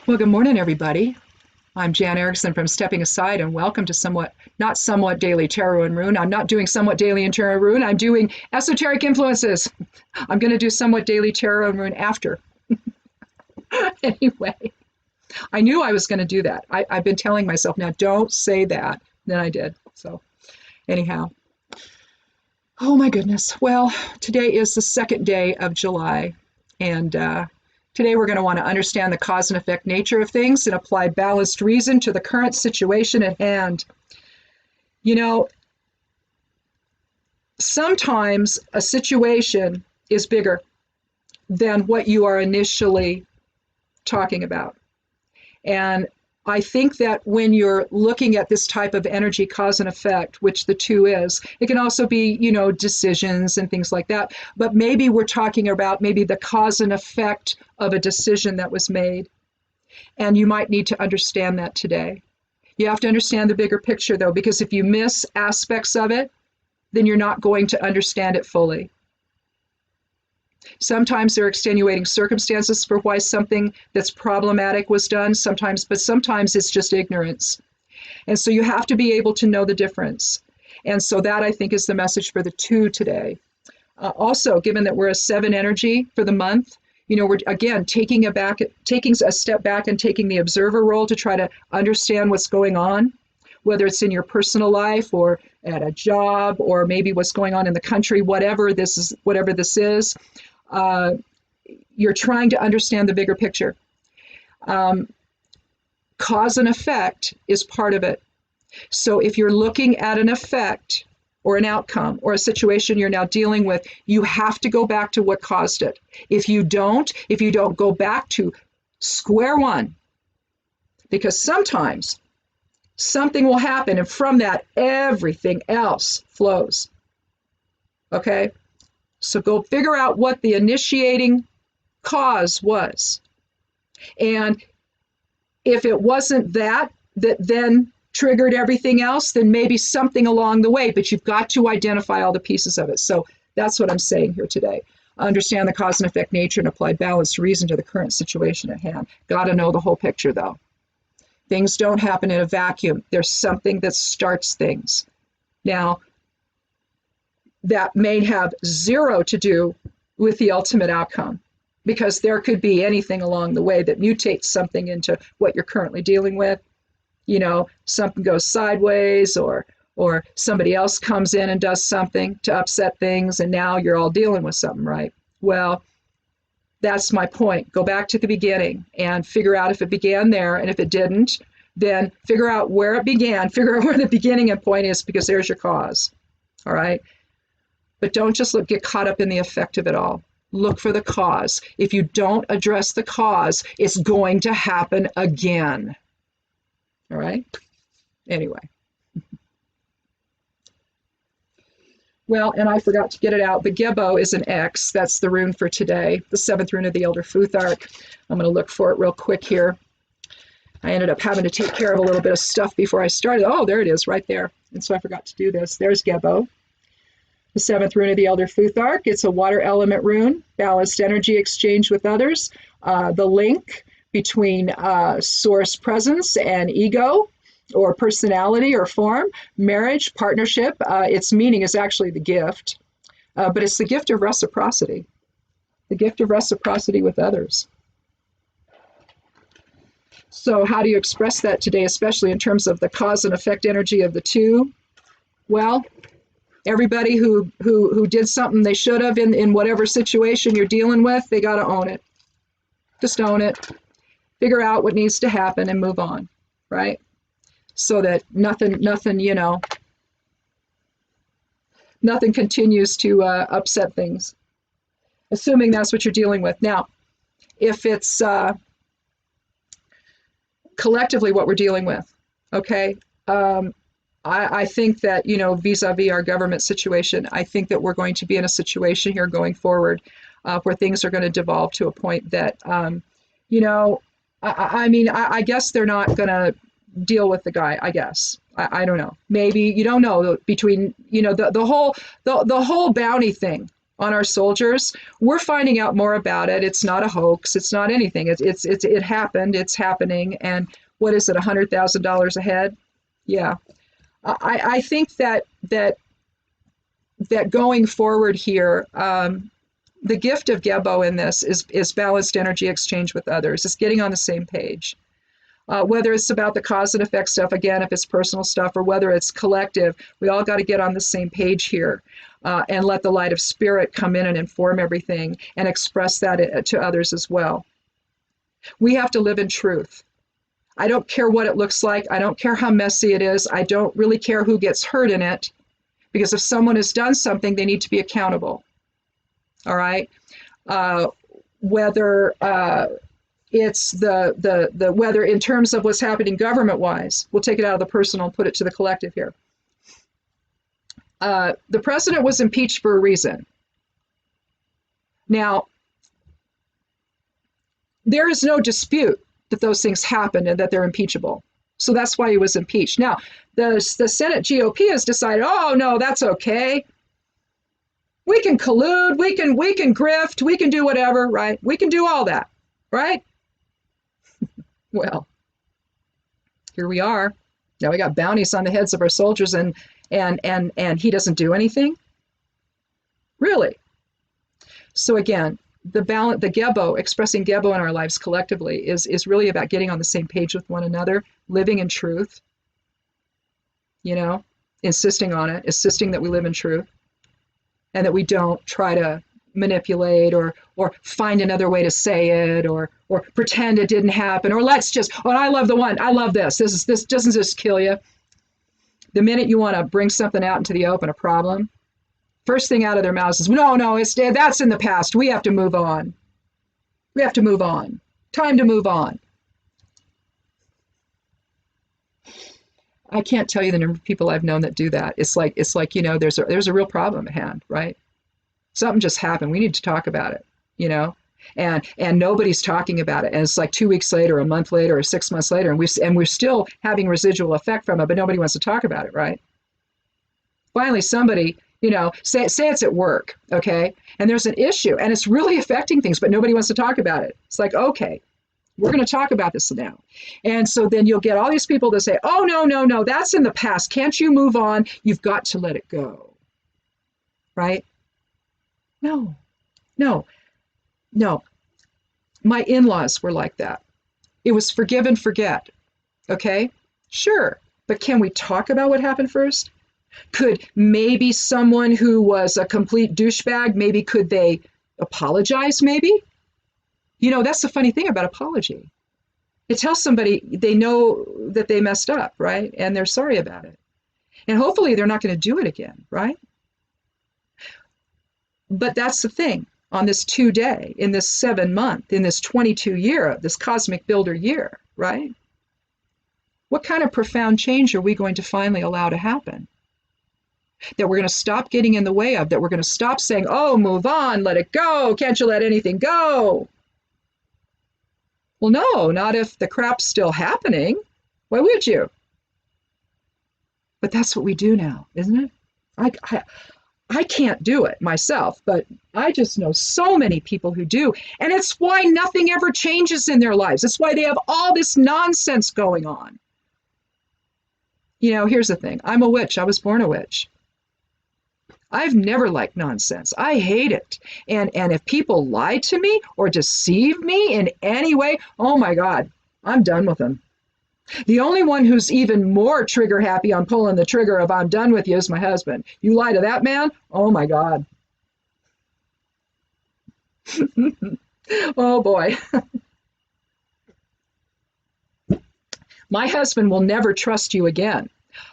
Well, good morning, everybody. I'm Jan Erickson from Stepping Aside, and welcome to not somewhat daily tarot and rune. I'm not doing somewhat daily and tarot and rune. I'm doing esoteric influences. I'm going to do somewhat daily tarot and rune after. Anyway, I knew I was going to do that. I've been telling myself, now don't say that. Then I did. So, anyhow. Oh my goodness. Well, today is the second day of July, and today we're going to want to understand the cause and effect nature of things and apply balanced reason to the current situation at hand. You know, sometimes a situation is bigger than what you are initially talking about. And I think that when you're looking at this type of energy cause and effect, which the two is, it can also be, decisions and things like that. But maybe we're talking about maybe the cause and effect of a decision that was made. And you might need to understand that today. You have to understand the bigger picture, though, because if you miss aspects of it, then you're not going to understand it fully. Sometimes there are extenuating circumstances for why something that's problematic was done, but sometimes it's just ignorance. And so you have to be able to know the difference. And so that, I think, is the message for the two today. Also, given that we're a 7 energy for the month, we're, again, taking a step back and taking the observer role to try to understand what's going on, whether it's in your personal life or at a job or maybe what's going on in the country, whatever this is. You're trying to understand the bigger picture. Cause and effect is part of it. So if you're looking at an effect or an outcome or a situation you're now dealing with, you have to go back to what caused it. If you don't go back to square one, because sometimes something will happen and from that everything else flows. Okay? So go figure out what the initiating cause was. And if it wasn't that then triggered everything else, then maybe something along the way, but you've got to identify all the pieces of it. So that's what I'm saying here today. Understand the cause and effect nature and apply balanced reason to the current situation at hand. Got to know the whole picture, though. Things don't happen in a vacuum. There's something that starts things. Now, that may have zero to do with the ultimate outcome, because there could be anything along the way that mutates something into what you're currently dealing with. Something goes sideways or somebody else comes in and does something to upset things, and now you're all dealing with something, right? Well, that's my point. Go back to the beginning and figure out if it began there, and if it didn't, then figure out where it began, figure out where the beginning and point is, because there's your cause, all right? But don't just get caught up in the effect of it all. Look for the cause. If you don't address the cause, it's going to happen again. All right? Anyway. Well, and I forgot to get it out, but Gabbo is an X. That's the rune for today, the 7th rune of the Elder Futhark. I'm going to look for it real quick here. I ended up having to take care of a little bit of stuff before I started. Oh, there it is right there. And so I forgot to do this. There's Gabbo. The 7th rune of the Elder Futhark. It's a water element rune, balanced energy exchange with others. The link between source presence and ego or personality or form, marriage, partnership. Its meaning is actually the gift, but it's the gift of reciprocity, the gift of reciprocity with others. So how do you express that today, especially in terms of the cause and effect energy of the two? Well, everybody who did something they should have in whatever situation you're dealing with, they got to own it. Just own it. Figure out what needs to happen and move on, right? So that nothing continues to upset things, assuming that's what you're dealing with. Now, if it's collectively what we're dealing with, okay, I think that, vis-a-vis our government situation, I think that we're going to be in a situation here going forward where things are going to devolve to a point that, I guess they're not going to deal with the guy, I guess. I don't know. Maybe, you don't know, between, the whole bounty thing. on our soldiers. We're finding out more about it. It's not a hoax. It's not anything. It happened. It's happening. And what is it? $100,000 a head? Yeah. I think that going forward here, the gift of Gabbo in this is balanced energy exchange with others. It's getting on the same page. Whether it's about the cause and effect stuff, again, if it's personal stuff, or whether it's collective, we all got to get on the same page here and let the light of spirit come in and inform everything and express that to others as well. We have to live in truth. I don't care what it looks like. I don't care how messy it is. I don't really care who gets hurt in it, because if someone has done something, they need to be accountable. All right? Whether it's the whether in terms of what's happening government-wise, we'll take it out of the personal and put it to the collective here. The president was impeached for a reason. Now, there is no dispute that those things happened and that they're impeachable. So that's why he was impeached. Now, the Senate GOP has decided, oh, no, that's okay. We can collude, we can grift, we can do whatever, right? We can do all that, right? Well, here we are. Now we got bounties on the heads of our soldiers, and he doesn't do anything? Really? So again, the Gabbo, expressing Gabbo in our lives collectively is really about getting on the same page with one another, living in truth, insisting on it, insisting that we live in truth, and that we don't try to manipulate or find another way to say it or pretend it didn't happen, or let's just, I love this. This doesn't just kill you. The minute you want to bring something out into the open, a problem, first thing out of their mouths is, no, that's in the past. We have to move on. We have to move on. Time to move on. I can't tell you the number of people I've known that do that. It's like there's a real problem at hand, right? Something just happened. We need to talk about it, and nobody's talking about it. And it's like 2 weeks later, a month later, or 6 months later, and we're still having residual effect from it, but nobody wants to talk about it, right? Finally, somebody, say it's at work, okay? And there's an issue and it's really affecting things, but nobody wants to talk about it. It's like, okay, we're going to talk about this now. And so then you'll get all these people that say, oh, no, that's in the past. Can't you move on? You've got to let it go, right? No. My in-laws were like that. It was forgive and forget, okay? Sure, but can we talk about what happened first? Could maybe someone who was a complete douchebag, maybe could they apologize, maybe? That's the funny thing about apology. It tells somebody they know that they messed up, right? And they're sorry about it. And hopefully they're not going to do it again, right? But that's the thing. On this 2-day, in this 7-month, in this 22-year, this cosmic builder year, right? What kind of profound change are we going to finally allow to happen? That we're going to stop getting in the way of, that we're going to stop saying, oh, move on, let it go. Can't you let anything go? Well, no, not if the crap's still happening. Why would you? But that's what we do now, isn't it? I can't do it myself, but I just know so many people who do. And it's why nothing ever changes in their lives. It's why they have all this nonsense going on. Here's the thing. I'm a witch. I was born a witch. I've never liked nonsense. I hate it. And if people lie to me or deceive me in any way, oh my God, I'm done with them. The only one who's even more trigger happy on pulling the trigger of I'm done with you is my husband. You lie to that man? Oh my God. Oh boy. My husband will never trust you again.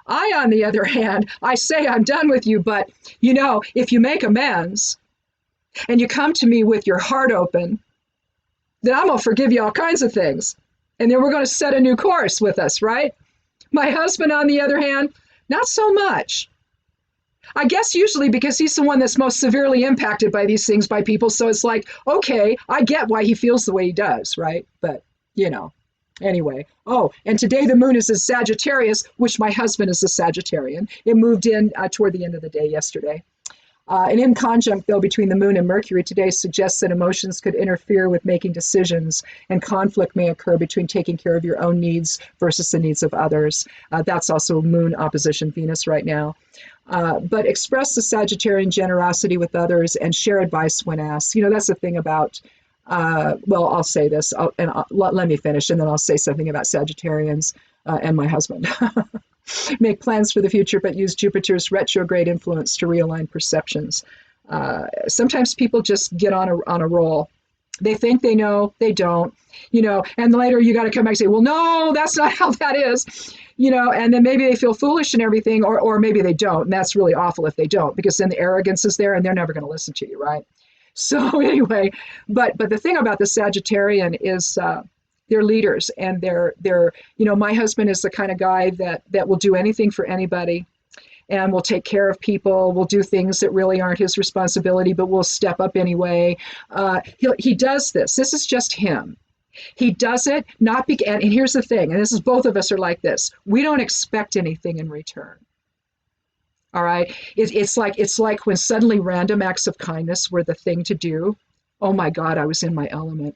I, on the other hand, I say I'm done with you, but if you make amends and you come to me with your heart open, then I'm going to forgive you all kinds of things. And then we're going to set a new course with us, right? My husband, on the other hand, not so much. I guess usually because he's the one that's most severely impacted by these things, by people. So it's like, okay, I get why he feels the way he does, right? But, anyway. Oh, and today the moon is a Sagittarius, which my husband is a Sagittarian. It moved in toward the end of the day yesterday. An in conjunct, though, between the moon and Mercury today suggests that emotions could interfere with making decisions, and conflict may occur between taking care of your own needs versus the needs of others. That's also moon opposition Venus right now. But express the Sagittarian generosity with others and share advice when asked. That's the thing about, well, I'll say this, let me finish, and then I'll say something about Sagittarians and my husband. Make plans for the future, but use Jupiter's retrograde influence to realign perceptions. Sometimes people just get on a roll. They think they know, they don't, and later you got to come back and say, well, no, that's not how that is, and then maybe they feel foolish and everything, or maybe they don't. And that's really awful if they don't, because then the arrogance is there and they're never going to listen to you, right? So anyway, but the thing about the Sagittarian is, they're leaders, and they're my husband is the kind of guy that will do anything for anybody, and will take care of people, will do things that really aren't his responsibility, but will step up anyway. He does this. This is just him. He does it not and here's the thing, and this is, both of us are like this. We don't expect anything in return. All right. It's like when suddenly random acts of kindness were the thing to do. Oh my God, I was in my element.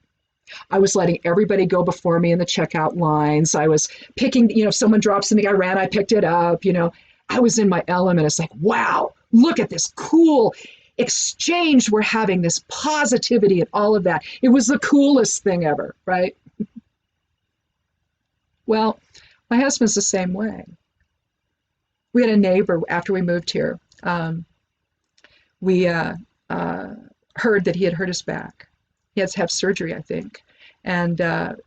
I was letting everybody go before me in the checkout lines. I was picking, if someone dropped something, I ran, I picked it up, I was in my element. It's like, wow, look at this cool exchange we're having, this positivity and all of that. It was the coolest thing ever, right? Well, my husband's the same way. We had a neighbor after we moved here. We heard that he had hurt his back. He had to have surgery, I think. And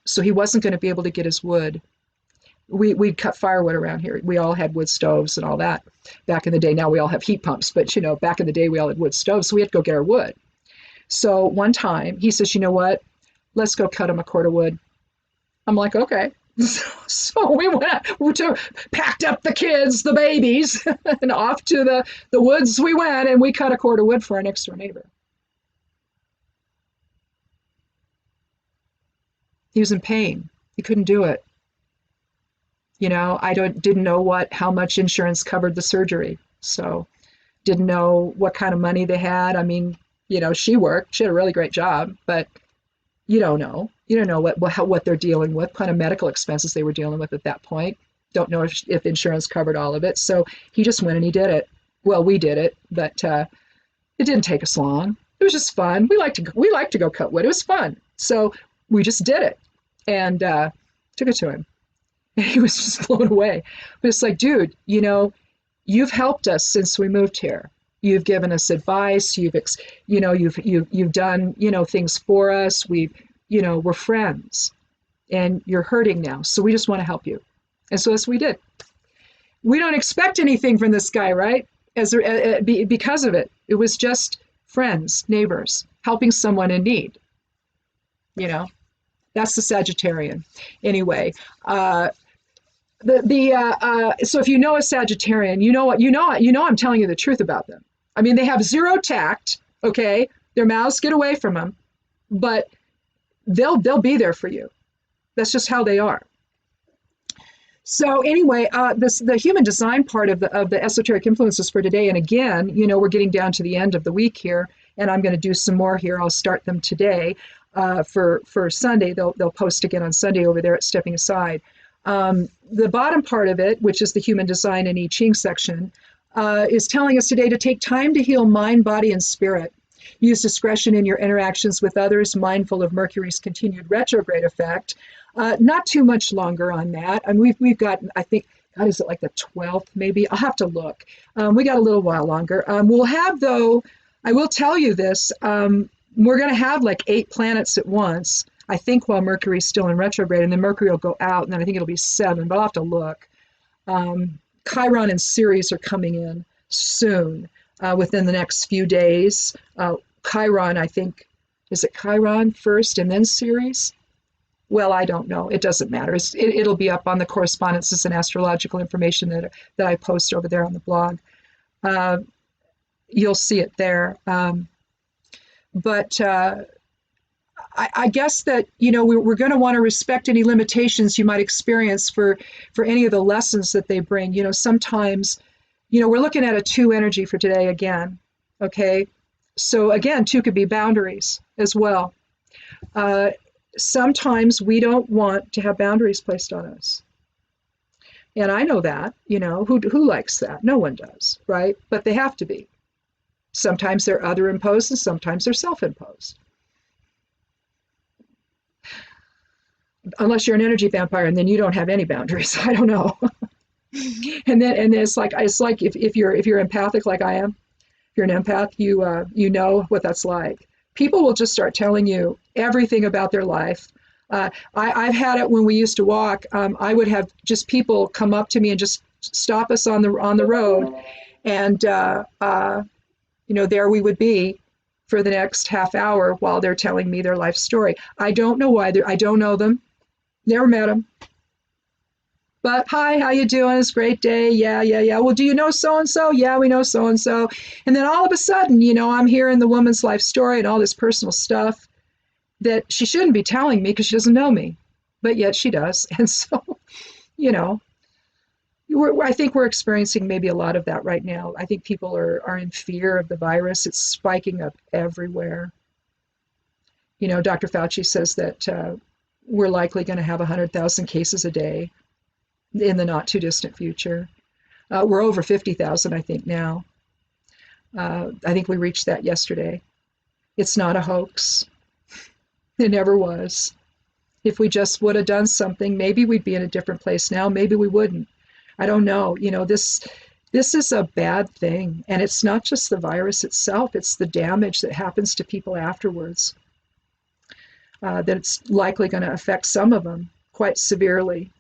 so he wasn't going to be able to get his wood. We'd cut firewood around here. We all had wood stoves and all that back in the day. Now we all have heat pumps, but back in the day we all had wood stoves, so we had to go get our wood. So one time he says, you know what? Let's go cut him a cord of wood. I'm like, okay. So we packed up the kids, the babies, and off to the woods we went, and we cut a cord of wood for our next door neighbor. He was in pain. He couldn't do it. I didn't know how much insurance covered the surgery. So didn't know what kind of money they had. I mean, she worked. She had a really great job, but you don't know. You don't know what they're dealing with, what kind of medical expenses they were dealing with at that point. Don't know if insurance covered all of it. So he just went and he did it. Well, we did it, but it didn't take us long. It was just fun. We like to go cut wood. It was fun. So we just did it and took it to him. And he was just blown away. But it's like, dude, you've helped us since we moved here. You've given us advice. You've done, things for us. We're friends, and you're hurting now. So we just want to help you. And so that's what we did. We don't expect anything from this guy, right? Because of it. It was just friends, neighbors, helping someone in need. That's the Sagittarian. Anyway, so if you know a Sagittarian, I'm telling you the truth about them. I mean, they have zero tact, okay? Their mouths get away from them, but they'll be there for you. That's just how they are. So anyway, the human design part of the esoteric influences for today, and again, we're getting down to the end of the week here, and I'm going to do some more here. I'll start them today for Sunday. They'll post again on Sunday over there at Stepping Aside. The bottom part of it, which is the human design and I Ching section, is telling us today to take time to heal mind, body, and spirit. Use discretion in your interactions with others, mindful of Mercury's continued retrograde effect. Not too much longer on that. And we've got, I think, God, is it like the 12th maybe? I'll have to look. We got a little while longer. We'll have, though, I will tell you this, we're going to have like 8 planets at once, I think, while Mercury's still in retrograde, and then Mercury will go out, and then I think it'll be 7, but I'll have to look. Chiron and Ceres are coming in soon, within the next few days. Chiron, I think, is it Chiron first and then Ceres? Well, I don't know. It doesn't matter. It'll be up on the correspondences and astrological information that I post over there on the blog. You'll see it there. But I guess that, we're going to want to respect any limitations you might experience for any of the lessons that they bring. Sometimes, we're looking at a 2 energy for today again. Okay. So again, two could be boundaries as well. Uh, Sometimes we don't want to have boundaries placed on us. And I know that, who likes that? No one does, right? But they have to be. Sometimes they're other imposed and sometimes they're self imposed. Unless you're an energy vampire and then you don't have any boundaries. I don't know. And then it's like if you're empathic like I am, if you're an empath, you know what that's like. People will just start telling you everything about their life. I've had it when we used to walk. I would have just people come up to me and just stop us on the road, and there we would be for the next half hour while they're telling me their life story. I don't know why. I don't know them. Never met them. But hi, how you doing? It's a great day. Yeah, yeah, yeah. Well, do you know so and so? Yeah, we know so and so. And then all of a sudden, I'm hearing the woman's life story and all this personal stuff that she shouldn't be telling me because she doesn't know me, but yet she does. And so, you know, I think we're experiencing maybe a lot of that right now. I think people are in fear of the virus. It's spiking up everywhere. Dr. Fauci says that we're likely going to have 100,000 cases a day in the not too distant future. We're over 50,000, I think, now. I think we reached that yesterday. It's not a hoax. It never was. If we just would have done something, maybe we'd be in a different place now. Maybe we wouldn't. I don't know. This is a bad thing. And it's not just the virus itself. It's the damage that happens to people afterwards. That it's likely going to affect some of them quite severely.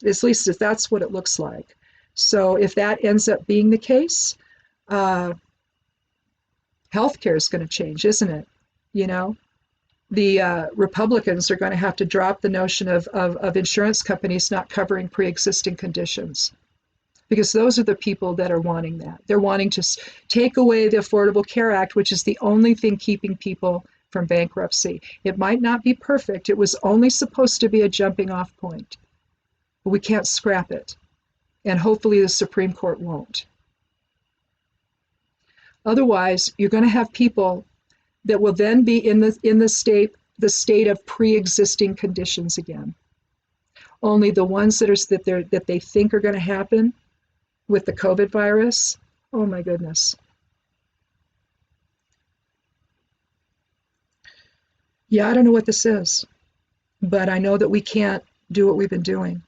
At least if that's what it looks like. So if that ends up being the case, healthcare is going to change, isn't it? The Republicans are going to have to drop the notion of insurance companies not covering pre-existing conditions, because those are the people that are wanting that. They're wanting to take away the Affordable Care Act, which is the only thing keeping people from bankruptcy. It might not be perfect. It was only supposed to be a jumping off point. But we can't scrap it. And hopefully the Supreme Court won't. Otherwise, you're going to have people that will then be in the state of pre-existing conditions again. Only the ones that they think are going to happen with the COVID virus, oh my goodness. Yeah, I don't know what this is, but I know that we can't do what we've been doing.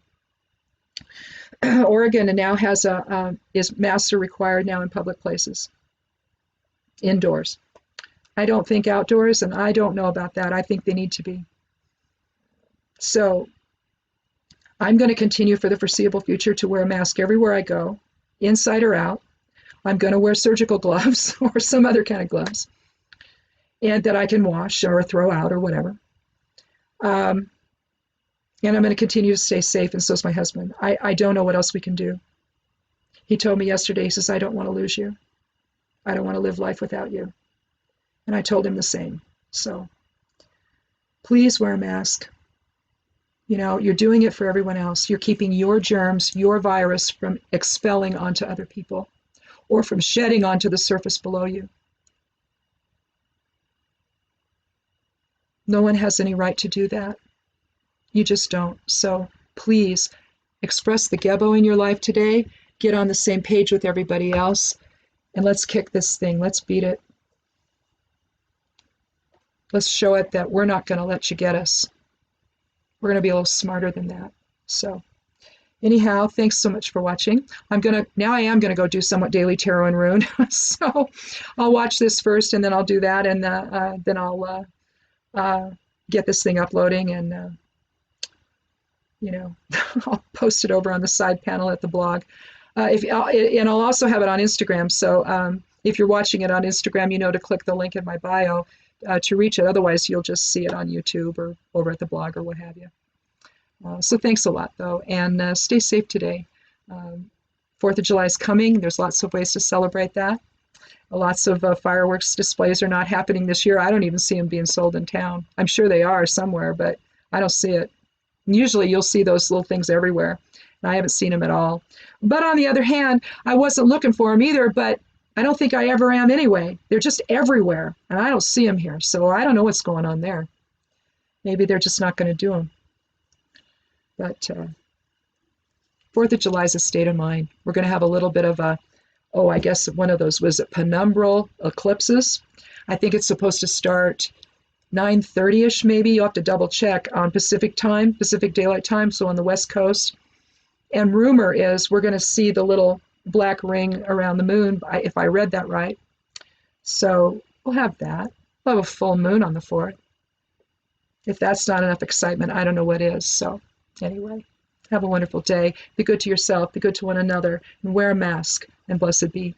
Oregon now has masks are required now in public places, indoors. I don't think outdoors, and I don't know about that. I think they need to be. So I'm going to continue for the foreseeable future to wear a mask everywhere I go, inside or out. I'm going to wear surgical gloves or some other kind of gloves, and that I can wash or throw out or whatever. And I'm going to continue to stay safe, and so is my husband. I don't know what else we can do. He told me yesterday, he says, I don't want to lose you. I don't want to live life without you. And I told him the same. So please wear a mask. You're doing it for everyone else. You're keeping your germs, your virus from expelling onto other people or from shedding onto the surface below you. No one has any right to do that. You just don't. So please express the Gabbo in your life today. Get on the same page with everybody else. And let's kick this thing. Let's beat it. Let's show it that we're not going to let you get us. We're going to be a little smarter than that. So anyhow, thanks so much for watching. I am going to go do somewhat daily tarot and rune. So I'll watch this first and then I'll do that. And then I'll get this thing uploading and I'll post it over on the side panel at the blog. And I'll also have it on Instagram. So if you're watching it on Instagram, to click the link in my bio to reach it. Otherwise, you'll just see it on YouTube or over at the blog or what have you. So thanks a lot, though, and stay safe today. 4th of July is coming. There's lots of ways to celebrate that. Lots of fireworks displays are not happening this year. I don't even see them being sold in town. I'm sure they are somewhere, but I don't see it. Usually you'll see those little things everywhere, and I haven't seen them at all. But on the other hand, I wasn't looking for them either, but I don't think I ever am anyway. They're just everywhere, and I don't see them here. So I don't know what's going on there. Maybe they're just not going to do them. But 4th of July is a state of mind. We're going to have a little bit of a, I guess one of those, was it penumbral eclipses? I think it's supposed to start 9:30ish maybe. You'll have to double check on Pacific time, Pacific Daylight Time, so on the West Coast. And rumor is we're going to see the little black ring around the moon, if I read that right. So we'll have that. We'll have a full moon on the 4th. If that's not enough excitement, I don't know what is. So anyway, have a wonderful day. Be good to yourself, be good to one another, and wear a mask, and blessed be.